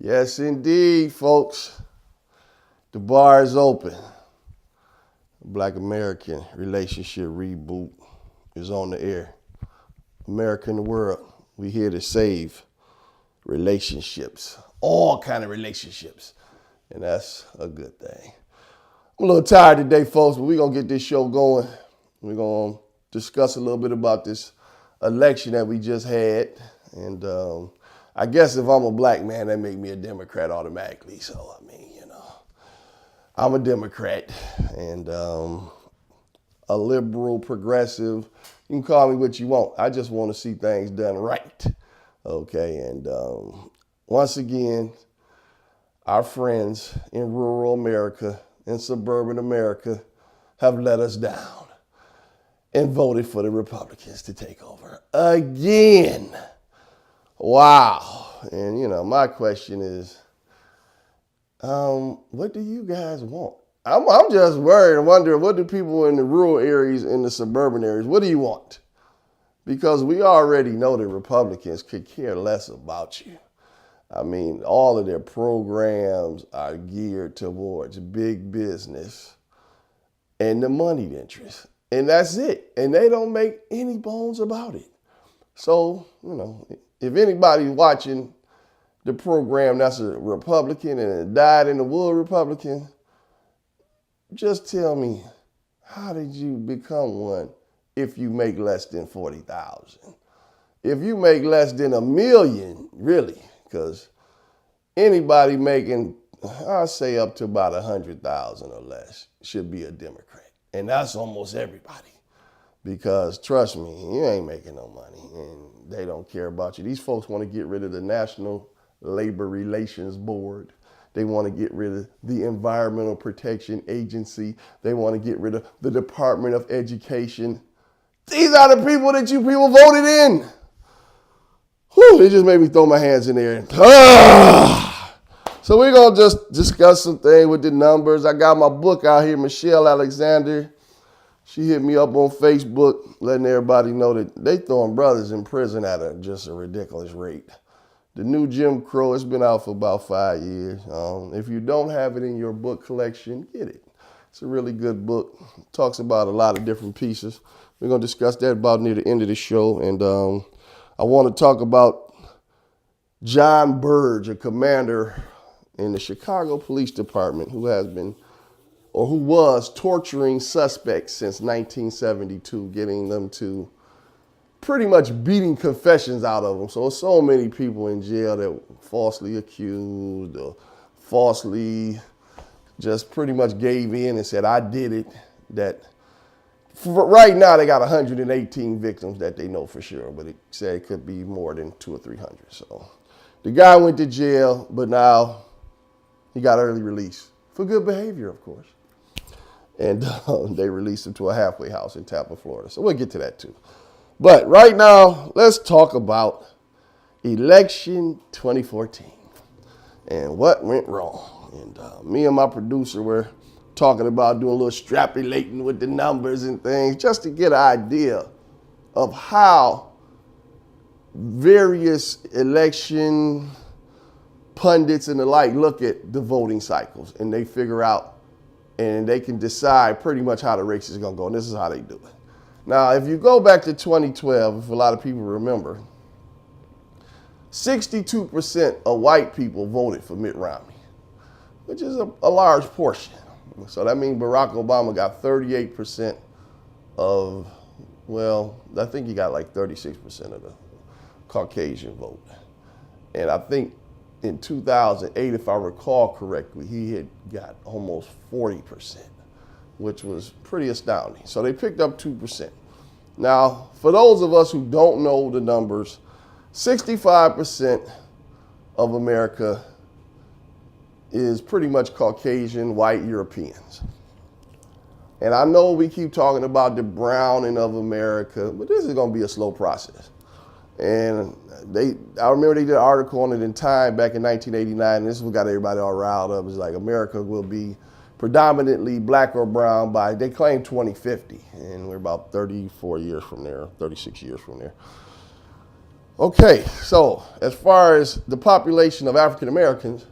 Yes, indeed, folks. The bar is open. Black American Relationship Reboot is on the air. America in the world, we here to save relationships, all kind of relationships, and that's a good thing. I'm a little tired today, folks, but we're going to get this show going. We're going to discuss a little bit about this election that we just had, and I guess if I'm a black man, that make me a Democrat automatically, so I mean, I'm a Democrat and a liberal, progressive. You can call me what you want. I just want to see things done right. Okay, and once again, our friends in rural America, in suburban America, have let us down and voted for the Republicans to take over again. Wow. And, my question is, what do you guys want? I'm just worried and wondering, what do people in the rural areas, in the suburban areas, what do you want? Because we already know the Republicans could care less about you. I mean, all of their programs are geared towards big business and the moneyed interest. And that's it. And they don't make any bones about it. So, if anybody's watching the program that's a Republican and a dyed-in-the-wool Republican, just tell me, how did you become one if you make less than $40,000? If you make less than $1 million, really, because anybody making, I'll say up to about 100,000 or less should be a Democrat. And that's almost everybody. Because trust me, you ain't making no money and they don't care about you. These folks want to get rid of the National Labor Relations Board. They want to get rid of the Environmental Protection Agency. They want to get rid of the Department of Education. These are the people that you people voted in. Whew, it just made me throw my hands in there. So we're going to just discuss some things with the numbers. I got my book out here, Michelle Alexander. She hit me up on Facebook, letting everybody know that they throwing brothers in prison at just a ridiculous rate. The new Jim Crow, it's been out for about 5 years. If you don't have it in your book collection, get it. It's a really good book. It talks about a lot of different pieces. We're going to discuss that about near the end of the show. And I want to talk about John Burge, a commander in the Chicago Police Department who was torturing suspects since 1972, getting them to pretty much beating confessions out of them. So many people in jail that were falsely accused or falsely just pretty much gave in and said, I did it. That right now they got 118 victims that they know for sure, but it said it could be more than 200 or 300. So the guy went to jail, but now he got early release for good behavior, of course. And they released him to a halfway house in Tampa, Florida. So we'll get to that too. But right now, let's talk about election 2014 and what went wrong. And me and my producer were talking about doing a little extrapolating with the numbers and things just to get an idea of how various election pundits and the like look at the voting cycles, and they figure out and they can decide pretty much how the race is going to go. And this is how they do it. Now, if you go back to 2012, if a lot of people remember, 62% of white people voted for Mitt Romney, which is a large portion. So that means Barack Obama got 38% of, I think he got like 36% of the Caucasian vote. And I think in 2008, if I recall correctly, he had got almost 40%, which was pretty astounding. So they picked up 2%. Now, for those of us who don't know the numbers, 65% of America is pretty much Caucasian, white Europeans. And I know we keep talking about the browning of America, but this is going to be a slow process. And I remember they did an article on it in Time back in 1989, and this is what got everybody all riled up. It's like America will be predominantly black or brown by, they claim 2050, and we're about 34 years from there, 36 years from there. Okay, so as far as the population of African Americans,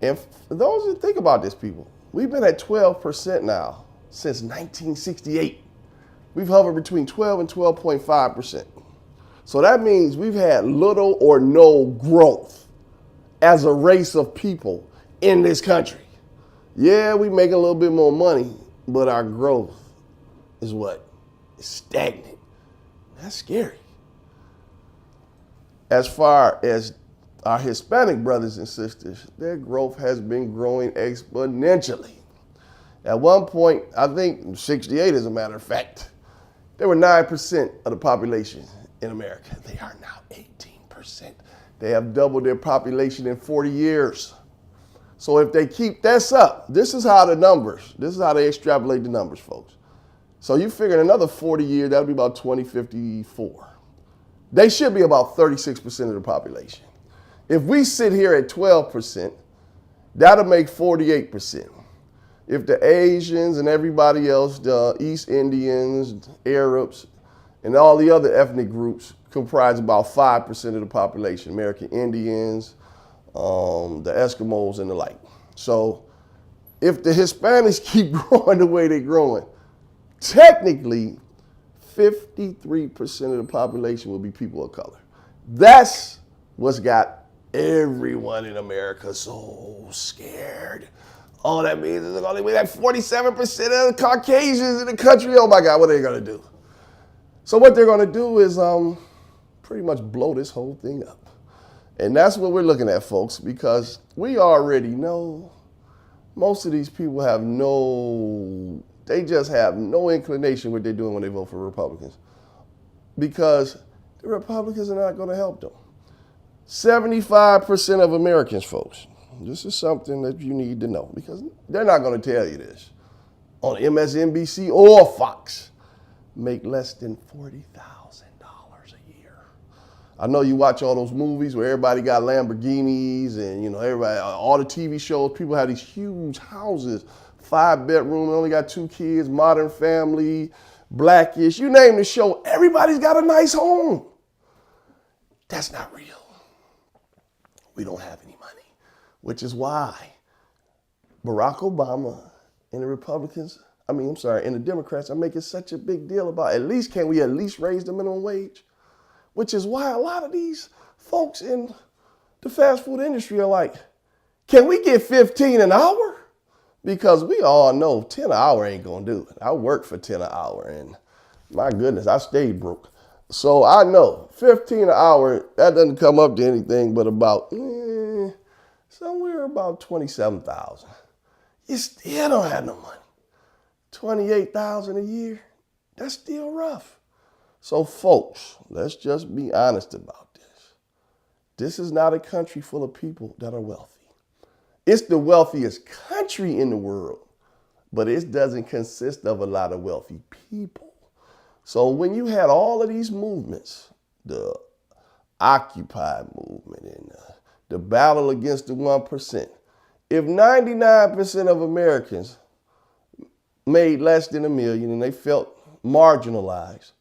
and for those who think about this, people, we've been at 12% now since 1968. We've hovered between 12 and 12.5%. So that means we've had little or no growth as a race of people in this country. Yeah, we make a little bit more money, but our growth is what? It's stagnant. That's scary. As far as our Hispanic brothers and sisters, their growth has been growing exponentially. At one point, I think 68 as a matter of fact, they were 9% of the population in America. They are now 18%. They have doubled their population in 40 years. So if they keep this up, this is how they extrapolate the numbers, folks. So you figure in another 40 years, that'll be about 2054. They should be about 36% of the population. If we sit here at 12%, that'll make 48%. If the Asians and everybody else, the East Indians, Arabs, and all the other ethnic groups comprise about 5% of the population, American Indians, the Eskimos and the like. So if the Hispanics keep growing the way they're growing, technically 53% of the population will be people of color. That's what's got everyone in America so scared. All that means is only we have 47% of the Caucasians in the country. Oh my God, what are they gonna do? So what they're gonna do is pretty much blow this whole thing up. And that's what we're looking at, folks, because we already know most of these people they just have no inclination what they're doing when they vote for Republicans, because the Republicans are not going to help them. 75% of Americans, folks, this is something that you need to know, because they're not going to tell you this on MSNBC or Fox, make less than $40,000 a year. I know you watch all those movies where everybody got Lamborghinis and, everybody, all the TV shows, people have these huge houses, 5-bedroom, only got 2 kids, Modern Family, Blackish, you name the show, everybody's got a nice home. That's not real. We don't have any money, which is why Barack Obama and the and the Democrats are making such a big deal about can we at least raise the minimum wage? Which is why a lot of these folks in the fast food industry are like, can we get 15 an hour? Because we all know 10 an hour ain't gonna do it. I worked for 10 an hour and my goodness, I stayed broke. So I know 15 an hour, that doesn't come up to anything but about somewhere about 27,000. You still don't have no money. 28,000 a year, that's still rough. So folks, let's just be honest about this. This is not a country full of people that are wealthy. It's the wealthiest country in the world, but it doesn't consist of a lot of wealthy people. So when you had all of these movements, the Occupy movement and the battle against the 1%, if 99% of Americans made less than $1 million and they felt marginalized,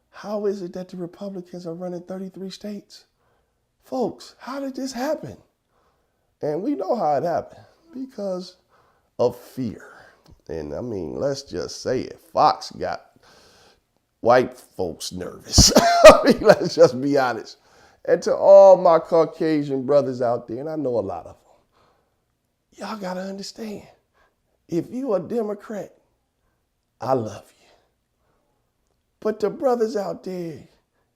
how is it that the Republicans are running 33 states? Folks, how did this happen? And we know how it happened, because of fear. And let's just say it. Fox got white folks nervous. Let's just be honest. And to all my Caucasian brothers out there, and I know a lot of them, y'all got to understand, if you a Democrat, I love you. But the brothers out there,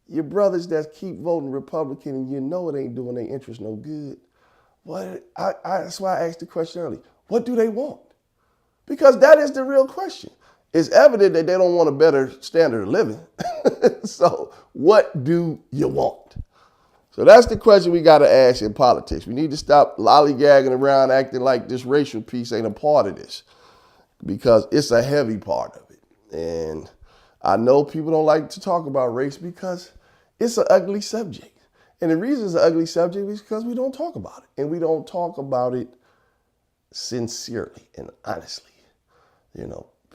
your brothers that keep voting Republican and you know it ain't doing their interest no good, that's why I asked the question earlier. What do they want? Because that is the real question. It's evident that they don't want a better standard of living. So what do you want? So that's the question we got to ask in politics. We need to stop lollygagging around acting like this racial piece ain't a part of this, because it's a heavy part of it. And I know people don't like to talk about race because it's an ugly subject. And the reason it's an ugly subject is because we don't talk about it. And we don't talk about it sincerely and honestly.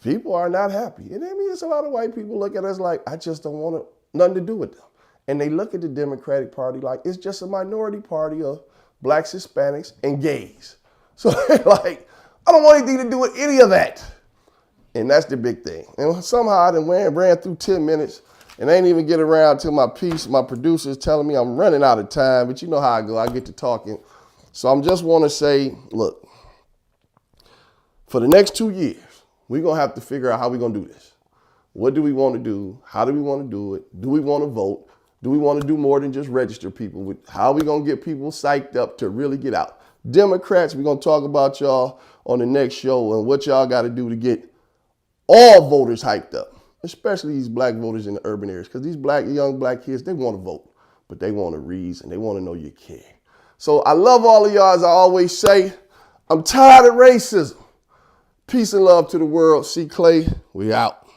People are not happy. And there's a lot of white people look at us like, I just don't want nothing to do with them. And they look at the Democratic Party like it's just a minority party of blacks, Hispanics, and gays. So they're like, I don't want anything to do with any of that. And that's the big thing. And somehow I done ran through 10 minutes and I ain't even get around to my piece. My producer's telling me I'm running out of time, but you know how I go. I get to talking. So I just want to say, look, for the next 2 years, we're going to have to figure out how we're going to do this. What do we want to do? How do we want to do it? Do we want to vote? Do we want to do more than just register people? How are we going to get people psyched up to really get out? Democrats, we're going to talk about y'all on the next show and what y'all got to do to get all voters hyped up, especially these black voters in the urban areas, because these young black kids, they want to vote, but they want to reason. They want to know you care. So I love all of y'all, as I always say. I'm tired of racism. Peace and love to the world. C. Clay, we out.